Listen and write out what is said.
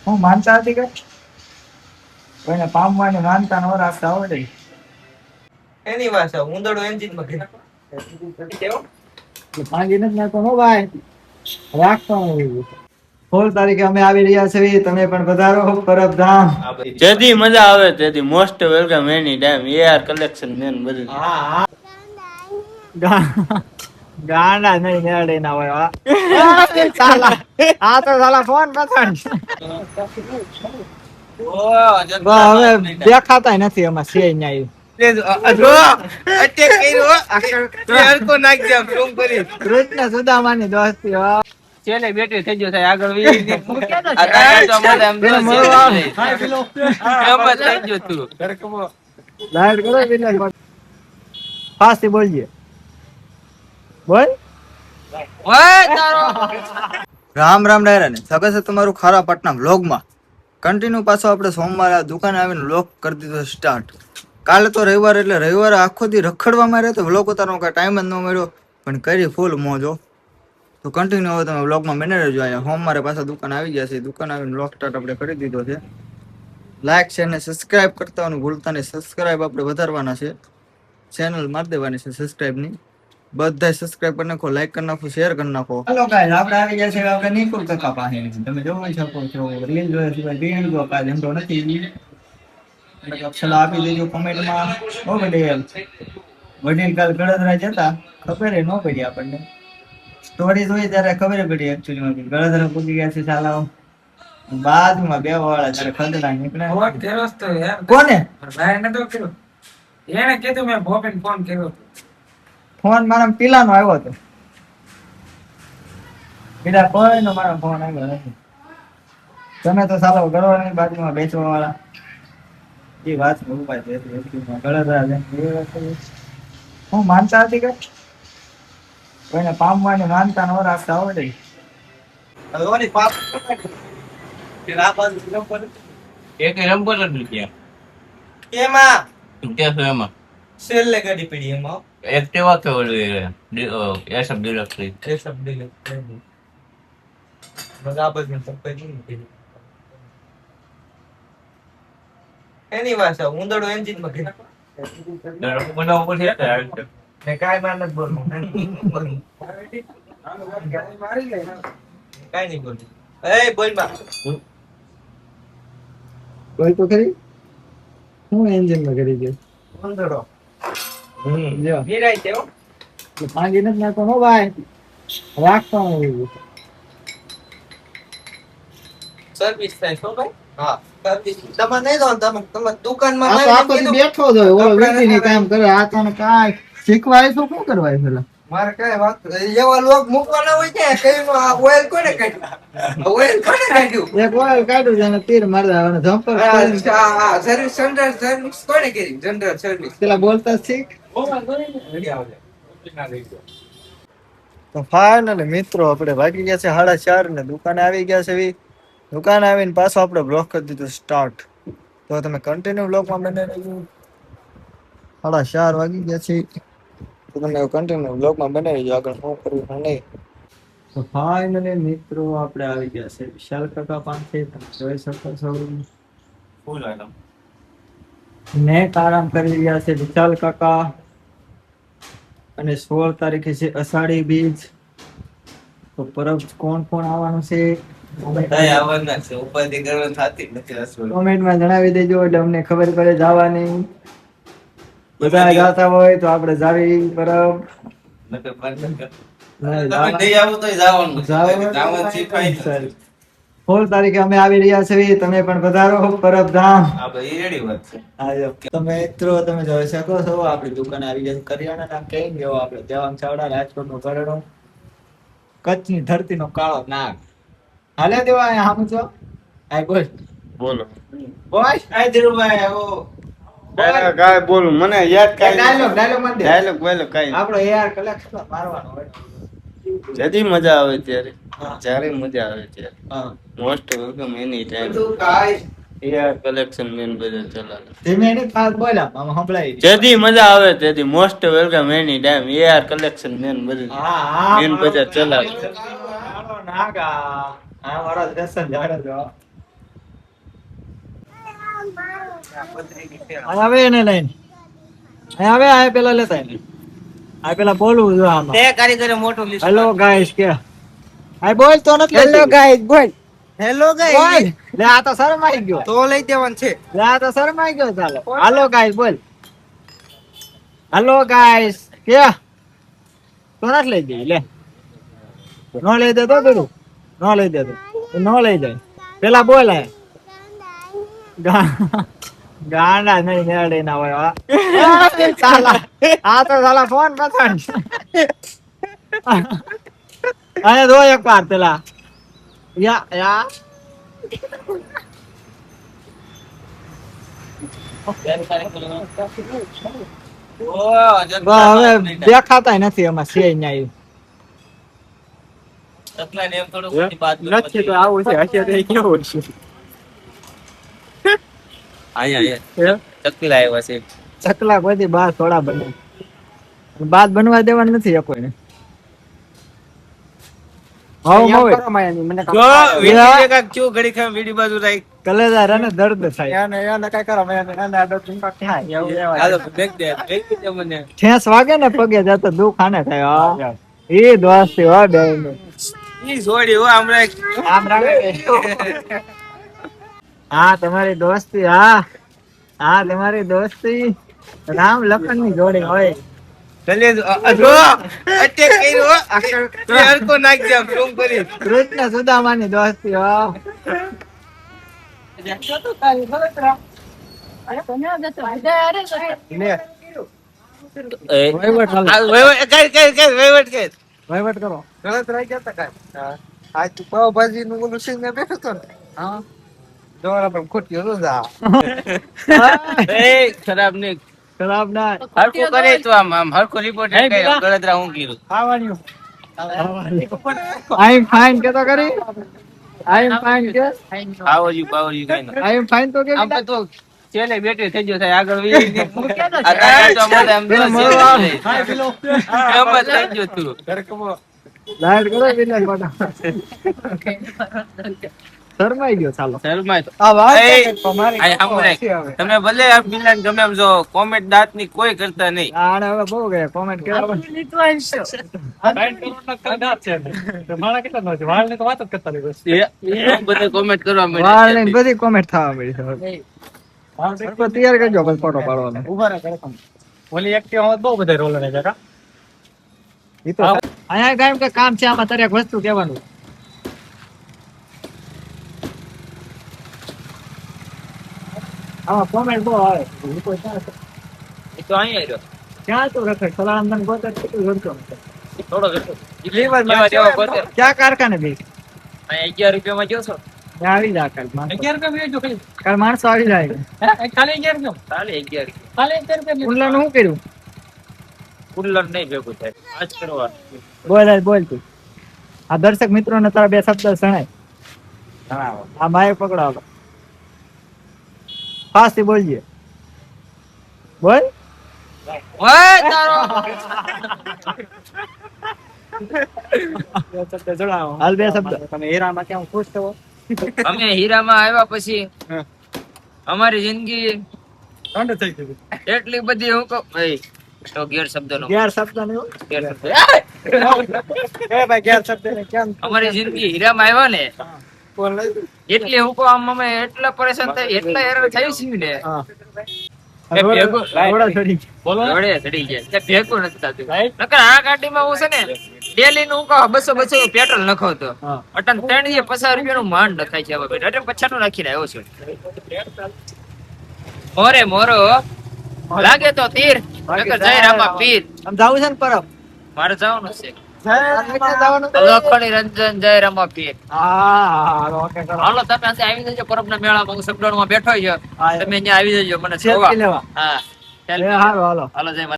હું માનતા હતી કે કોઈને પામવાની માનતા ન રાખતા આવડે એની વાત ઉંદરડો એન્જિન માં ભાંગી નથી નાખતો હો ભાઈ રાખતો 16 તારીખે અમે આવી રહ્યા છીએ તમે પણ પધારો પરબધામ જેથી મજા આવે તેથી મોસ્ટ વેલકમ એની ટાઈમ એઆર કલેક્શન મેન બધું. હા ગાંડા નહીં મેળે ના હોય સાલા આ તો સાલા ફોન પકડ હવે દેખાતા નથી એમાં છે કૃષ્ણ સુદામાની દોસ્તી છેલ્લે બેટરી થઈ ગયો થાય આગળ ફાસ્ટ બોલજે બોલ રામ રામ ડાયરા ને સ્વાગત છે તમારું ખારા પટના વ્લોગમાં કન્ટિન્યુ પાછો આપણે સોમવારે દુકાને આવીને વ્લોગ કરી દીધો સ્ટાર્ટ. કાલે તો રવિવાર એટલે રવિવારે આખો દી રખડવામાં રહ્યો તો વ્લોગ ઉતારવાનો કાંઈ ટાઈમ જ ન મળ્યો પણ કરી ફૂલ મોજો. તો કન્ટિન્યુ હવે તમે વ્લોગમાં બને રહેજો. અહીંયા સોમવારે પાછા દુકાન આવી ગયા છે. દુકાન આવીને વ્લોગ સ્ટાર્ટ આપણે કરી દીધો છે. લાઈક શેર ને સબસ્ક્રાઈબ કરતા ભૂલતા નહીં. સબસ્ક્રાઈબ આપણે વધારવાના છે, ચેનલ મારી દેવાની છે સબસ્ક્રાઈબની. બધા સબસ્ક્રાઇબ કરી નાખો, લાઈક કરી નાખો, શેર કરી નાખો. હાલો ગાઈસ આપણે આવી ગયા છે આપણે નિકુલ કાકા પાસે. તમે જોઈ શકો છો રીલ જોયા સિવાય બીએન જો કાજ એમ તો નથી. એટલે અક્ષલા આપી દેજો કમેન્ટમાં. ઓ વડીલ વડીલ કાલ ગળદરા જતા ખબર ન પડી આપણને. સ્ટોરી જોઈ ત્યારે ખબર પડી એકચ્યુઅલી ગળદરા પૂજી ગયા છે સાલા બાજુમાં બે વાળા ત્યારે ખદડા નીકળ્યા. કોને એને કીધું મેં ભોપેન ફોન કર્યો. ફોન મારા પીલાનો આવ્યો હતો. બીજા કોઈનો મારો ફોન આવ્યો નથી. તમે તો સાલો ગળવાની બાજુમાં બેસવા વાળા એ વાત ઉપાય છે. હું માનતા હતી કે કોઈને પામવાની માનતા ન રાખતા આવડે. એક નંબર જ નથી એમાં એમાં છેલ્લે ગાડી પડી એમાં એક્ટિવા કે ઓલી એસબ ડિલક્સ એની વાત ઉંદરડો એન્જિન માં કાઈ માર નથી બોલવું. કાઈ નહીં બોલતું. એ બોલ બા બોલ તો ખરી. હું એન્જિન માં કરી ગયો ઉંદરડો. જો ગીરાય છે હો. ભાંગી નથી નાખતો હો ભાઈ રાખતો સર્વિસ થાય છો ભાઈ. હા સર્વિસ તમે નહીં દો તમે દુકાનમાં બેઠો જ હોય ઓલો વ્યક્તિની કામ કરે. આ તને કાઈ શીખવા આવ્યો શું કરવા આવ્યો પેલા મારે કઈ વાત એવા લોક મૂકવાના હોય છે. કઈ ઓઇલ કોને કાઢ્યું? ઓઇલ કોને કાઢ્યું? એક ઓઇલ કાઢ્યું છે અને તીર મારતા અને જમ્પર સર્વિસ સેન્ટર સર્વિસ કોને કરી? જનરલ સર્વિસ પેલા બોલતા શીખ. તો ફાઇનલી મિત્રો આપણે વાગી ગયા છે 4:30 ને દુકાને આવી ગયા છે. દુકાન આવીને પાછો આપણે બ્લોગ કરી દીધું સ્ટાર્ટ. તો તમે કન્ટિન્યુ બ્લોગમાં બને રહેજો. 4:30 વાગી ગયા છે તો તમે કન્ટિન્યુ બ્લોગમાં બને રહેજો. આગળ શું કરવું નહીં. તો ફાઇનલી મિત્રો આપણે આવી ગયા છે વિશાલ કાકા પાસે. તમે જોઈ શકો છો ફૂલ આરામ નેટ આરામ કરી રહ્યા છે વિશાલ કાકા. અને 16 તારીખે છે અષાઢી બીજ. તો પરબ કોણ કોણ આવવાનું છે કોમેન્ટમાં જણાવી દેજો એટલે અમને ખબર પડે જવાની. બધા જાતા હોય તો આપણે જાવી પરબ. 16 તારીખે અમે આવી રહ્યા છીએ તમે પણ પધારો પરબધામ. તો મિત્રો તમે જોઈ શકો છો આપણી દુકાને આવી ગયા કરિયાણા કઈ ગયો આપણે દેવાંગ ચાવડા રાજકોટ નો ઘરેડો કચ્છની ધરતી નો કાળો નાગ. હાલે દેવા આમ છો આ બોલ બોલો બોલ આ ધીરુભાઈ આવો કાય બોલું મને યાદ કાય ડાયલોગ મત દે. ડાયલોગ બોલો કાય આપણો યાર કલેક્શન મારવાનો હોય. જેથી મજા આવે ત્યારે જ્યારે મજા આવે ત્યારે. હા મોસ્ટ વેલકમ એની ટાઈમ તું કાય યાર કલેક્શન મેન બજાર ચલાવે. ધીમે ને ખાસ બોલા આમ સંભળાય. જેથી મજા આવે તેથી મોસ્ટ વેલકમ એની ટાઈમ યાર કલેક્શન મેન બજાર. હા મેન બજાર ચલાવે. નાગા આ મારા દર્શન જાડે જો આવે એને લઈને આવે આ પેલા લેતા એને આ પેલા બોલવું જો આમાં તે કારીગરે મોટું લિસ્ટ હેલો ગાઈસ કે આ બોલ તો નથી હેલો ગાઈસ બોલ હેલો બોલ લે આ તો શરમાઈ ગયો તો લઈ દેવાનું છે લે આ તો શરમાઈ ગયો ચાલો હાલો ગાઈસ બોલ હાલો ગાઈસ કે તો નથી લઈ દે લે નો લઈ દે તો કરું નો લઈ દે તો નો લઈ જાય પેલા બોલ હે ગાંડા નહીં નેડે ના હોય સાલા આ તો સાલા ફોન પકડ આને દો એક વાર પેલા યા હવે દેખાતા નથી એમાં છે ન્યાય નથી તો આવું છે હશે કેવું છે ચકલા આવ્યા છે ચકલા કોઈ બાર થોડા બને બાદ બનવા દેવાનું નથી કોઈને કલેજા રે ને દર્દ થાય ઠેસ વાગે ને પગે જતો દુખ આને થાય એ દોસ્તી હો બે હા તમારી દોસ્તી હા તમારી દોસ્તી રામ લખન ની જોડી હોય કૃષ્ણ સુદામા ની દોસ્તી હો વહીવટ કરો ગલત રહી ગયા તા આજ તું પાવભાજી નું ઓલું સિંગ બેઠો તો ને હા દોરા પર ખોટી રોજા ખરાબ નહીં ખરાબ ના હરકો કરે તો આમ હરકો રિપોર્ટ કર્યો ગળતરા હું કીધું ખાવાનું આઈ એમ ફાઇન કે તો કરી આઈ એમ ફાઇન કે પાવરજી કઈ ના આઈ એમ ફાઇન તો કે આમ તો છેલે બેટરી થઈ ગયો થાય આગળ વી આ કાકા તો અમારે આમ તો કેમ થઈ ગયો તું લાઈટ કરો વિનાશ બાટા શરમાઈ ગયો ચાલો શર્મા તો આ વાત તમે ભલે બિલાન ગમે એમ જો કોમેન્ટ દાંત ની કોઈ કરતા નહીં આને હવે બહુ ગયા કોમેન્ટ કરવા બધા કોમેન્ટ કરવા મળે વાળ ને બધી કોમેન્ટ થવા મળી છે તૈયાર કરજો પછી ફોટો પાડવાનો ઓલી એક્ટિવ હોત બહુ બધા રોલ ને જરા ઈ તો અહીંયા કામ કે કામ છે આમાં તારે એક વસ્તુ કહેવાનું આમાં કોમેન્ટ બહુ આવે એ તો અહીંયા રહ્યો ક્યાં તો રખડ સલામદન ગોતર કેટલું જોડતો થોડો ક્યાં કારખાને બે અહીંયા 11 રૂપિયામાં જો છો આવી જા કાલ માણસો 11 રૂપિયા વેચો ખાલી કાલ માણસો આવી જાય ખાલી 11 રૂપિયા ખાલી 11 ખાલી 11 રૂપિયા ઉલ્લાનું શું કર્યું કુલર નહીં ભેગું થાય આજ કરવા બોલ તું આ દર્શક મિત્રોને તારા બે શબ્દ જણાય આ માય પકડાવો ફાસ્ટ બોલજે બોલ ઓય તારો હાલ બે શબ્દ તમે હીરામાં ક્યાં ખુશ થવો અમે હીરામાં આવ્યા પછી અમારી જિંદગી ઠંડ થઈ ગઈ એટલી બધી હું કહું ભાઈ તો ગેર શબ્દનો ગેર શબ્દ ને ગેર શબ્દ એ ભાઈ ક્યાં શબ્દ ને કેમ અમારી જિંદગી હીરામાં આવ્યા ને બોલ એટલે હું કહું આમ અમે એટલા પરેશાન થઈ એટલા હેરાન થઈ છીએ ને હા ઘોડા ચડી બોલો જોડે ચડી ગયા તે ભેગું નથી થતું નકર આ ગાડીમાં હું છે ને ડેલી નું કહો 200 પેટ્રોલ નખાવતો હા અટન 350 રૂપિયાનું માંડ નખાય છે હવે બેટા અટન 50 નાખીને આવ્યો છું મોરો લાગે તો તીર નકર જય રામા પીર આમ જાવું છે ને પરબ મારે જવાનું છે જવાનું લખણી રંજન જય રામા પીર હા ઓકે કરો હાલો તમે આજે આવી જજો પરબના મેળામાં હું સબડોળમાં બેઠો છું હા. તમે અહીંયા આવી જજો મને સેલ્ફી જોવા લેવા હા એ હારું હાલો હાલો જય